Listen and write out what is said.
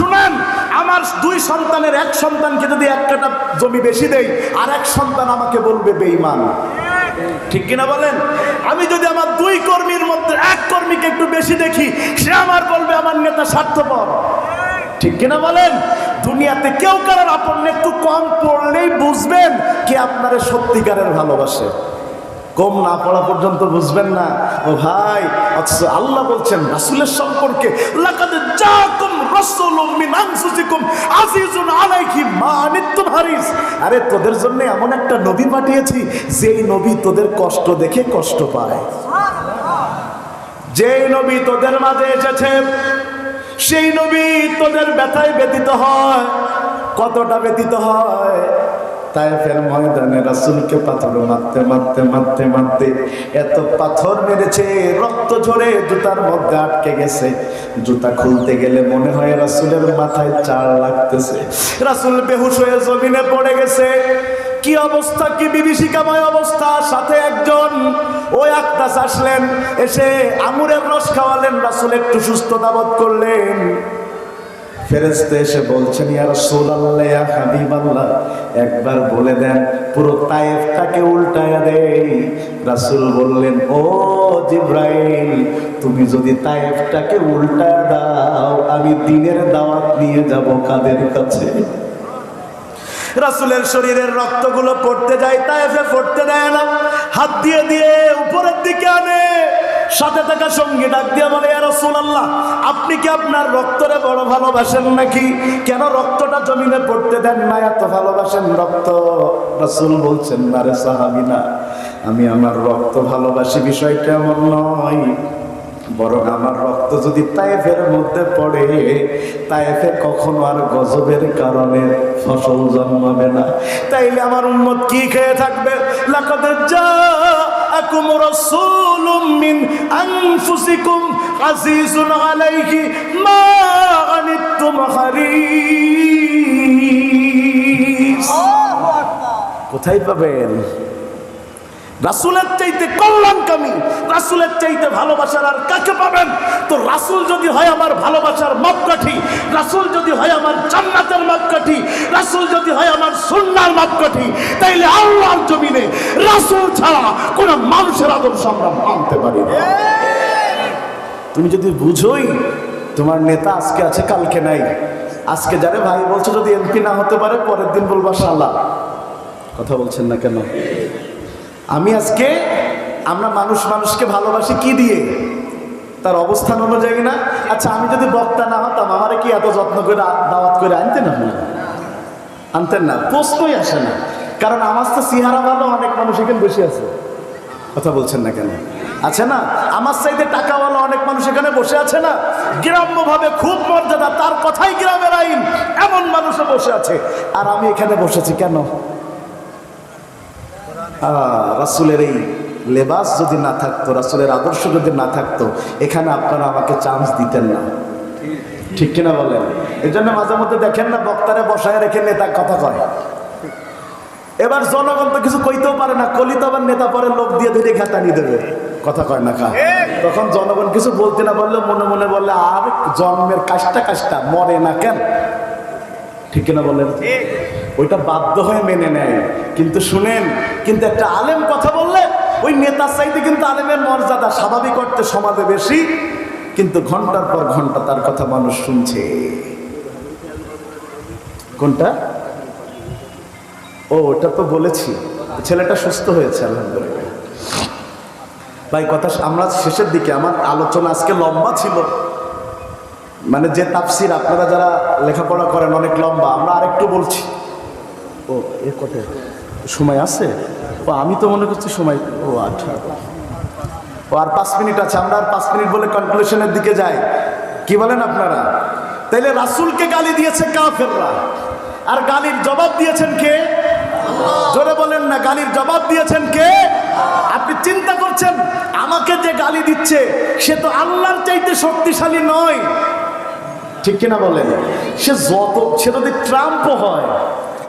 শুনেন, আমার 2 সন্তানের 1 সন্তানকে যদি 1 কাঠা জমি বেশি দেই, আর 1 সন্তান আমাকে বলবে বেঈমান। ঠিক কিনা বলেন? আমি যদি আমার 2 কর্মীর মধ্যে 1 কর্মীকে একটু বেশি দেখি, সে আমার বলবে আমার নেতা স্বার্থপর। ঠিক কিনা বলেন? দুনিয়াতে কেউ কারোর আপন একটু কম পড়লেই বুঝবেন কে আপনারে সত্যিকারের ভালোবাসে। কম না পড়া পর্যন্ত বুঝবেন না। ও ভাই, আচ্ছা আল্লাহ বলছেন রাসূলের সম্পর্কে, লাকাদ জাআকুম রাসূলুম মিন আনফুসিকুম আজিজুন আলাইহি মা আনিতুম হারিস। আরে তোদের জন্য এমন একটা নবী পাঠিয়েছি, যেই নবী তোদের কষ্ট দেখে কষ্ট পায়। যেই নবী তোদের মাঝে এসেছে, সেই নবী তোদের ব্যথায় ব্যথিত হয়। কতটা ব্যথিত হয়? তায়েফের ময়দানে রাসূলকে পাথর মারতে মারতে মারতে মারতে এত পাথর মেরেছে, রক্ত ঝরে জুতার মধ্যে আটকে গেছে। জুতা খুলতে গেলে মনে হয় রাসূলের মাথায় চার লাগতেছে। রাসূল বেহুশ হয়ে জমিনে পড়ে গেছে। কি অবস্থা, কি বিভীষিকাময় অবস্থা। সাথে একজন ওই আক্তাস আসলেন, এসে আঙুরের রস খাওয়ালেন। রাসূল একটু সুস্থতা বোধ করলেন। ফেরেশতা এসে বলছেন, ইয়া রাসূলুল্লাহ, ইয়া হাবিবাল্লাহ, একবার বলে দেন পুরো তায়েফটাকে উল্টায়া দেই। রাসূল বললেন, ও জিবরাইল, তুমি যদি তায়েফটাকে উল্টায়া দাও, আমি দ্বীনের দাওয়াত নিয়ে যাব কাদের কাছে? রাসূলের শরীরের রক্তগুলো পড়তে যায়, তায়েফে পড়তে দেয় না। হাত দিয়ে দিয়ে উপরের দিকে আনে। সাথে থাকা সঙ্গী ডাক দিয়ে বলে, ইয়া রাসূলুল্লাহ, আপনি কি আপনার রক্তরে বড় ভালোবাসেন নাকি? কেন রক্তটা জমিনে পড়তে দেন না? এত ভালোবাসেন রক্ত? রাসূল বলছেন, না রে সাহাবী, না, আমি আমার রক্ত ভালোবাসি বিষয়টা এমন নয়, বরং আমার রক্ত যদি তায়েফের মধ্যে পড়ে, তায়েফে কখনো আর গজবের কারণে ফসল জন্মাবে না। তাইলে আমার উম্মত কি খেয়ে থাকবে? লাকাদ জাআকুম রাসূলুম মিন আনফুসিকুম আজিজুন আলাইহি মা আনিতুম হারিস। কোথায় পাবেন? রাসূলের চাইতে কল্যাণকামী, রাসূলের চাইতে ভালোবাসার আর কাকে পাবেন? তো রাসূল যদি হয় আমার ভালোবাসার মাপকাঠি, রাসূল যদি হয় আমার জান্নাতের মাপকাঠি, রাসূল যদি হয় আমার সুন্নাহর মাপকাঠি, তাইলে আল্লাহর জমিনে রাসূল ছাড়া কোন মানুষের আদর্শ আমরা মানতে পারি না। তুমি যদি বুঝোই তোমার নেতা আজকে আছে কালকে নাই, আজকে যারে ভাই বলছো যদি এমপি না হতে পারে, পরের দিন বলবা শালা। কথা বলছেন না কেন? আমি আজকে, আমরা মানুষ মানুষকে ভালোবাসি কি দিয়ে? তার অবস্থান অনুযায়ী না? আচ্ছা, আমি যদি বক্তা না হতাম, আমারে কি এত যত্ন করে দাওয়াত করে আনতেন? আপনারা আনতেন না, প্রশ্নই আসে না। কারণ আমার তো চেহারা ভালো, অনেক মানুষ এখানে বসে আছে। কথা বলছেন না কেন? আছে না? আমার চাইতে টাকাওয়ালা অনেক মানুষ এখানে বসে আছে না? গ্রাম্যভাবে খুব মর্যাদা, তার কথাই গ্রামের আইন, এমন মানুষও বসে আছে। আর আমি এখানে বসেছি কেন? রাসূলের এই লেবাস যদি না থাকতো, রাসূলের আদর্শ যদি না থাকতো, এখানে আপনারা আমাকে চান্স দিতেন না। ঠিক কিনা বলেন? এই জন্য মাঝে মধ্যে দেখেন না, বক্তারে বসায় রেখে নেতা কথা কয়। এবার জনগণ তো কিছু কইতেও পারে না, কলি তো আবার নেতা পরে লোক দিয়ে ধরে খাতানি দেবে, কথা কয় না কা। তখন জনগণ কিছু বলতে না বললে মনে মনে বললে, আর জন্মের কাজটা কাজটা মরে না কেন? ঠিক কিনা বলেন? ওইটা বাধ্য হয়ে মেনে নেয়। কিন্তু শুনেন, কিন্তু একটা আলেম কথা বললে ওই নেতার চাইতে কিন্তু আলেমের মর্যাদা স্বাভাবিক অর্থে সমাজে বেশি, কিন্তু ঘন্টার পর ঘন্টা তার কথা মানুষ শুনছে। কোনটা? ও, ওটা তো বলেছি, ছেলেটা সুস্থ হয়েছে আলহামদুলিল্লাহ। ভাই কথা আমরা শেষের দিকে, আমার আলোচনা আজকে লম্বা ছিল, মানে যে তাফসির আপনারা যারা লেখাপড়া করেন অনেক লম্বা, আমরা আরেকটু বলছি। ও, এ কত সময় আছে? ও, আমি তো মনে করছি সময়, ও আচ্ছা, ও আর 5 মিনিট আছে, আমরা আর 5 মিনিট বলে কনক্লুশনের দিকে যাই। কি বলেন আপনারা? তাইলে রাসূলকে গালি দিয়েছে কাফেররা, আর গালির জবাব দিয়েছেন কে? জোরে বলেন না, গালির জবাব দিয়েছেন কে? আপনি চিন্তা করছেন, আমাকে যে গালি দিচ্ছে সে তো আল্লাহর চাইতে শক্তিশালী নয়। ঠিক কিনা বলেন? সে যদি ট্রাম্পও হয়,